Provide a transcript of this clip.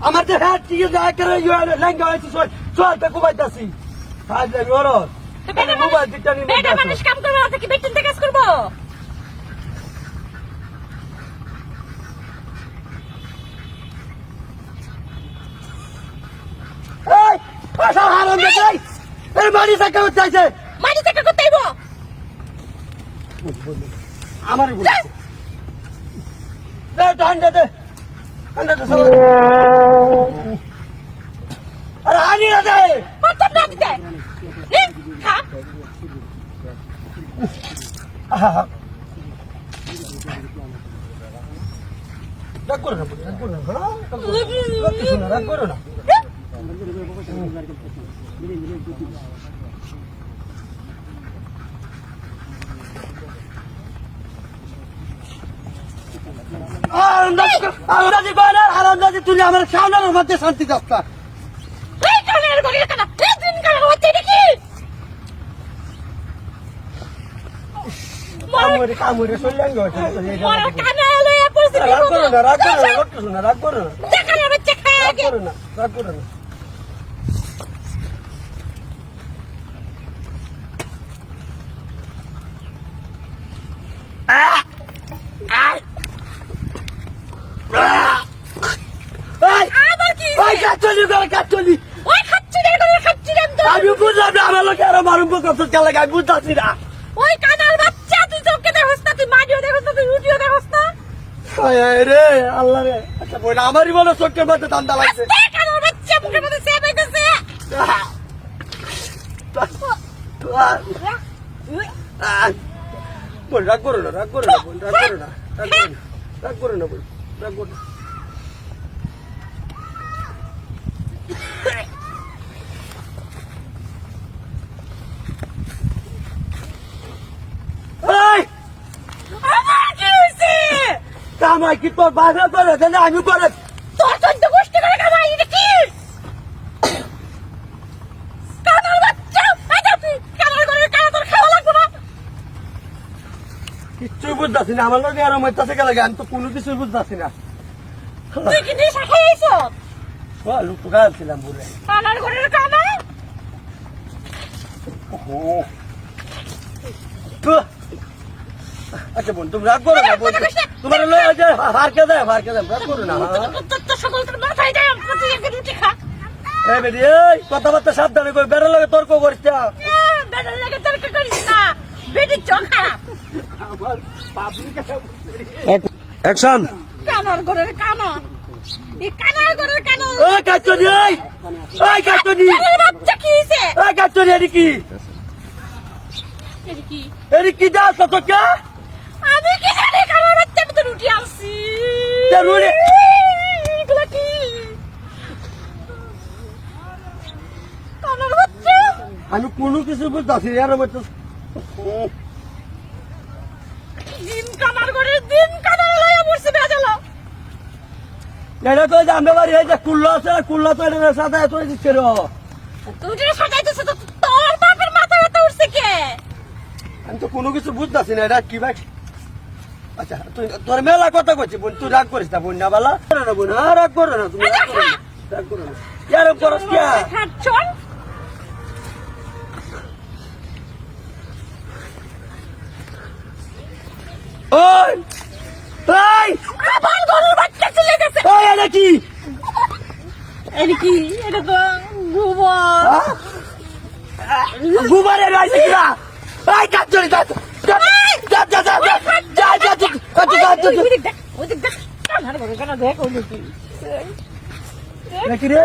আমার যে হাত ঠিক করে লেঙ্গা হয়েছে চলতে ঘুমাইতেছি মোবাইল দিকটা নিয়ে মানুষ কাম করবো কি বেতন কাজ করবো বাড়ি থেকে চাইছে মাটি থেকে করতে আইবো আমার ঠান্ডা দে আরে আনি না দে কত না দিতে খা রাগ করো না রাগ করো না রাগ করো না আরামদাজি তুই আমার সামনের মধ্যে শান্তি যাত্রা কামড়ে চলে রাগ করো না রাগ করো না রাগ করো না রাগ করো না রাগ করো না আমি বুঝলাম না আমার লোকে আরো মারুম খেলা আমি বুঝতেছি না ওই কানার বাচ্চা তুই চোখে দেখোস না তুই মাটিও দেখোস না তুই রুটিও দেখোস না রে আল্লাহ রে আচ্ছা বই না আমারই বলো চোখের মধ্যে ঠান্ডা লাগছে কানার বাচ্চা মুখের মধ্যে সেব হইতেছে বল রাগ করো না রাগ করো না বল রাগ করো না রাগ করো না বল রাগ করো না কামাই কি তোর বাসা করে না আমি করে তোর চোদ্দ গোষ্ঠী করে কামাই এটা কি কানার বাচ্চা আচ্ছা তুই কানার করে কানা তোর খাওয়া লাগবে না কিচ্ছুই বুঝতেছি না আমার লোকে আরো মরতেছে গেলে আমি তো কোনো কিছুই বুঝতেছি না তুই কি নেশা খাইছ লোক তো গাছিলাম বলে কানার করে কানা আচ্ছা বোন তুমি রাগ করো না বোন তোমার হারকে দেয় রাগ করো না সকল তোর মাথায় যায় প্রতি এক রুটি খা এই বেদি এই কথাবার্তা সাবধানে কই বেড়ার লাগে তর্ক করিস না বেটার লাগে তর্ক করিস না বেটি চোখা আমার পাবলিক অ্যাকশন কানার করে কানা এই কানার করে কানা ওই কাচনি ওই কাচনি কানার বাচ্চা কি হইছে ওই কাচনি এডি কি এডি কি দাও তো কে আমি কি জানি কানার বাচ্চা আমি তো রুটি আনছি তে রুটি এগুলা কি কানার বাচ্চা আমি কোনো কিছু বুঝতাছি এর মধ্যে দিন কানার করে দিন কানার লয়া বসে বেজালো এটা তো যে আমরা বাড়ি এই যে কুল্লা আছে কুল্লা তো এর সাথে এত দিচ্ছে রে তুই যে সাজাইতেছ তো তোর বাপের মাথা ব্যথা উঠছে কে আমি তো কোনো কিছু বুঝতাছি না এটা কি ভাই আচ্ছা তুই তোর মেলা কথা কইছি বোন তুই রাগ করিস না বোন না বালা করো না বোন রাগ করো না তুমি রাগ করো না ইয়ার করস কি হাত চল ওই ওই আবার গরুর বাচ্চা চলে গেছে ওই এটা কি এটা কি এটা তো গোবর গুবারে রাইছে কিরা এই কাজ চলি যা যা যা যা যা যা যা যা ওই দেখ কানার করে কানা দেখ ওই কি দেখি রে